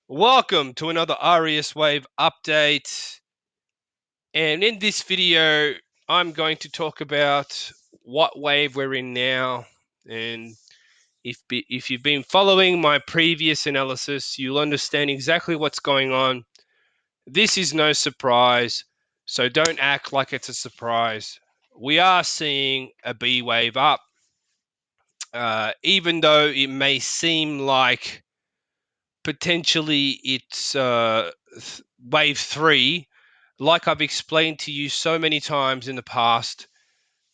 Welcome to another AriasWave update. And in this video, I'm going to talk about what wave we're in now. And if you've been following my previous analysis, you'll understand exactly what's going on. This is no surprise, so don't act like it's a surprise. We are seeing a B wave up, even though it may seem like potentially it's wave 3. Like I've explained to you so many times in the past,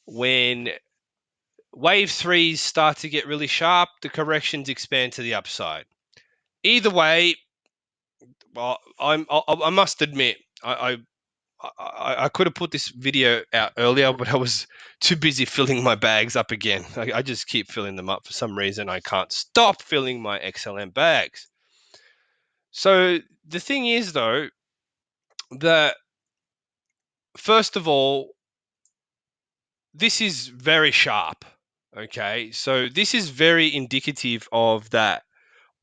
when wave 3s start to get really sharp, the corrections expand to the upside. Either way, well, I must admit, I could have put this video out earlier, but I was too busy filling my bags up again. I just keep filling them up for some reason. I can't stop filling my XLM bags. So the thing is, though, that first of all, this is very sharp. Okay, so this is very indicative of that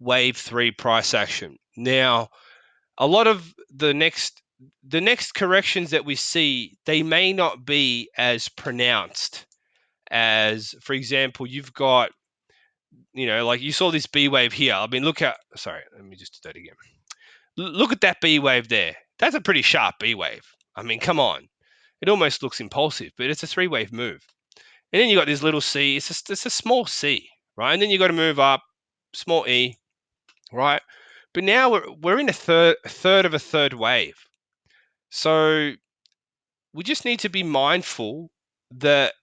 wave 3 price action. Now, a lot of the next corrections that we see, they may not be as pronounced as, for example, you've got, like you saw this B wave here. I mean, sorry, let me just do that again. Look at that B wave there. That's a pretty sharp B wave. I mean, come on. It almost looks impulsive, but it's a 3-wave move. And then you got this little C. It's a small C, right? And then you got to move up, small E, right? But now we're in a third of a third wave. So we just need to be mindful that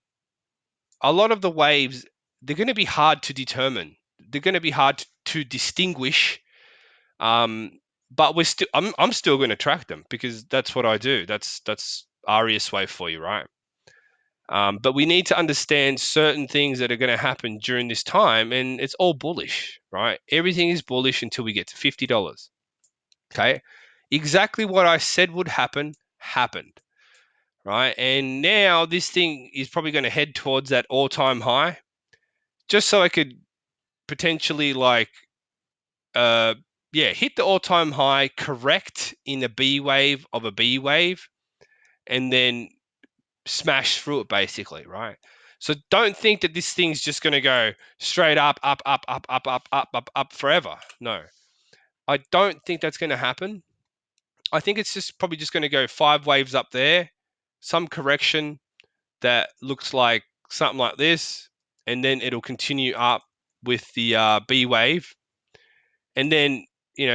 a lot of the waves, they're going to be hard to determine. They're going to be hard to distinguish. But I'm still going to track them because that's what I do. That's AriasWave for you, right? But we need to understand certain things that are going to happen during this time, and it's all bullish, right? Everything is bullish until we get to $50. Okay, exactly what I said would happen happened, right? And now this thing is probably going to head towards that all-time high, just so I could potentially hit the all-time high, correct in a B wave of a B wave, and then smash through it basically, right? So don't think that this thing's just going to go straight up forever. No, I don't think that's going to happen. I think it's just probably just going to go 5 waves up there, some correction that looks like something like this, and then it'll continue up with the B wave, and then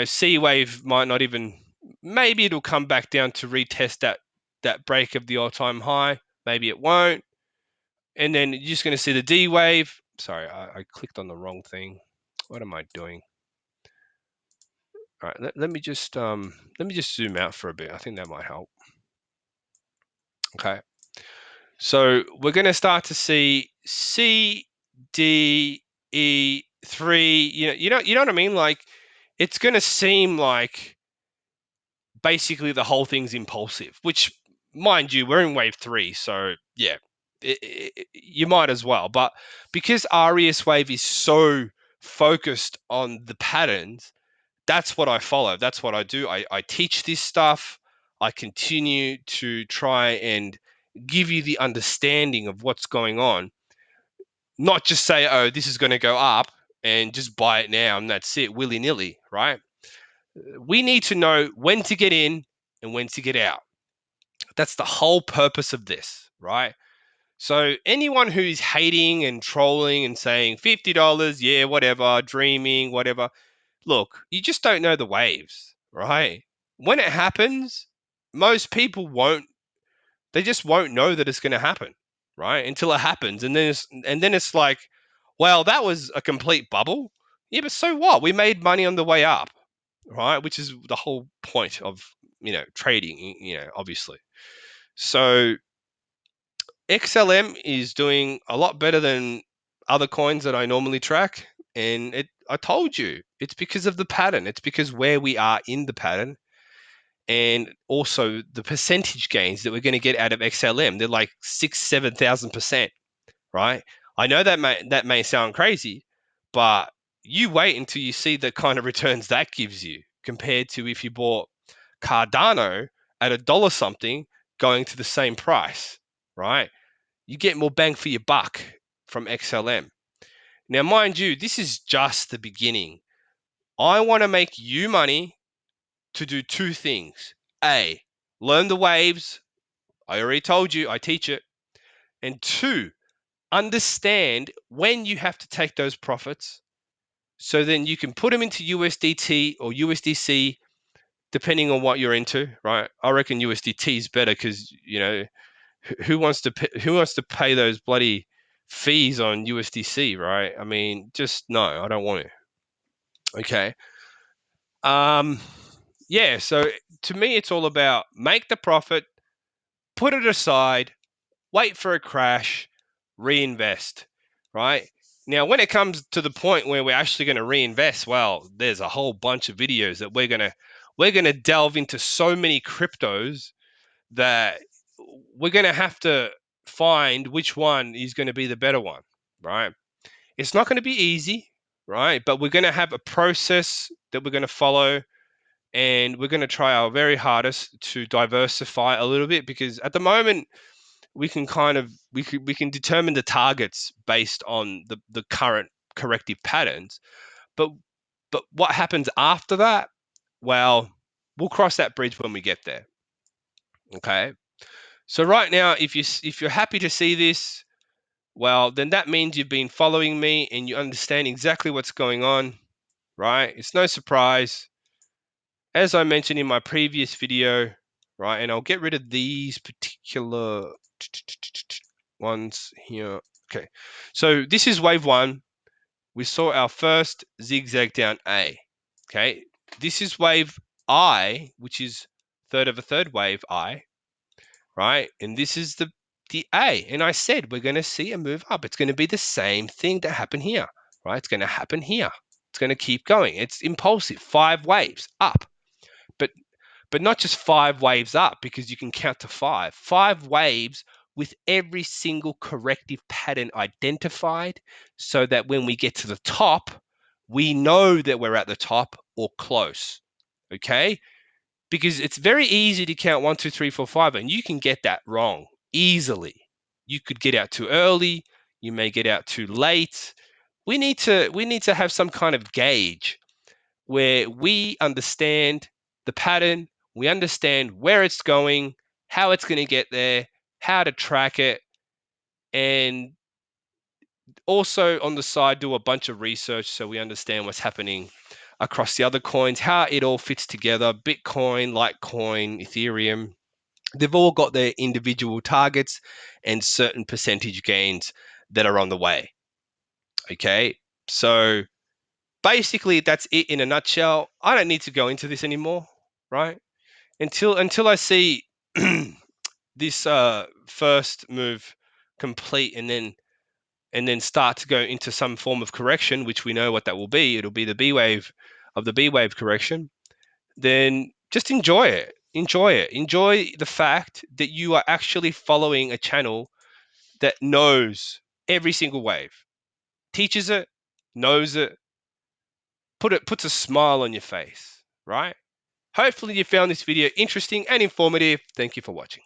C wave might not even, maybe it'll come back down to retest that break of the all-time high. Maybe it won't. And then you're just going to see the D wave. Sorry, I clicked on the wrong thing. What am I doing? All right, let me just zoom out for a bit. I think that might help. Okay, so we're going to start to see C, D, E, 3. You know what I mean? Like, it's going to seem like basically the whole thing's impulsive. Which, mind you, we're in wave 3, so yeah, you might as well. But because AriasWave is so focused on the patterns, that's what I follow. That's what I do. I teach this stuff. I continue to try and give you the understanding of what's going on, not just say, oh, this is going to go up and just buy it now and that's it, willy-nilly, right? We need to know when to get in and when to get out. That's the whole purpose of this, right? So anyone who's hating and trolling and saying $50, yeah, whatever, dreaming, whatever, look, you just don't know the waves, right? When it happens, most people they just won't know that it's going to happen, right? Until it happens. And then it's like, well, that was a complete bubble. Yeah, but so what? We made money on the way up, right? Which is the whole point of, trading, obviously. So XLM is doing a lot better than other coins that I normally track. And I told you, it's because of the pattern. It's because where we are in the pattern, and also the percentage gains that we're going to get out of XLM. They're like 6,000-7,000%, right? I know that may sound crazy, but you wait until you see the kind of returns that gives you, compared to if you bought Cardano at $1 something going to the same price, right? You get more bang for your buck from XLM. Now, mind you, this is just the beginning. I want to make you money to do two things. A, learn the waves. I already told you, I teach it. And two, understand when you have to take those profits so then you can put them into USDT or USDC, depending on what you're into, right? I reckon USDT is better because, who wants to pay those bloody fees on USDC, right? I mean, just no, I don't want to. Okay. Yeah, so to me it's all about make the profit, put it aside, wait for a crash, reinvest, right? Now, when it comes to the point where we're actually going to reinvest, well, there's a whole bunch of videos that we're going to delve into so many cryptos that we're going to have to find which one is going to be the better one, right? It's not going to be easy, right? But we're going to have a process that we're going to follow, and we're going to try our very hardest to diversify a little bit, because at the moment we can we can determine the targets based on the current corrective patterns, but what happens after that, well, we'll cross that bridge when we get there. Okay, so right now, if you're happy to see this, well, then that means you've been following me and you understand exactly what's going on, right? It's no surprise, as I mentioned in my previous video, right? And I'll get rid of these particular ones here. Okay, so this is wave one. We saw our first zigzag down A. Okay, this is wave I, which is third of a third wave I, right? And this is the A. And I said we're going to see a move up. It's going to be the same thing that happened here, right? It's going to happen here. It's going to keep going. It's impulsive. 5 waves up. But not just 5 waves up, because you can count to 5. 5 waves with every single corrective pattern identified, so that when we get to the top, we know that we're at the top or close. Okay? Because it's very easy to count 1, 2, 3, 4, 5, and you can get that wrong easily. You could get out too early. You may get out too late. We need to have some kind of gauge where we understand the pattern, we understand where it's going, how it's going to get there, how to track it, and also on the side do a bunch of research so we understand what's happening across the other coins, how it all fits together. Bitcoin, Litecoin, Ethereum, they've all got their individual targets and certain percentage gains that are on the way. Okay, so basically that's it in a nutshell. I don't need to go into this anymore, right? Until I see this first move complete, and then start to go into some form of correction, which we know what that will be. It'll be the B wave of the B wave correction. Then just enjoy it. Enjoy it. Enjoy the fact that you are actually following a channel that knows every single wave, teaches it, knows it, puts a smile on your face, right? Hopefully you found this video interesting and informative. Thank you for watching.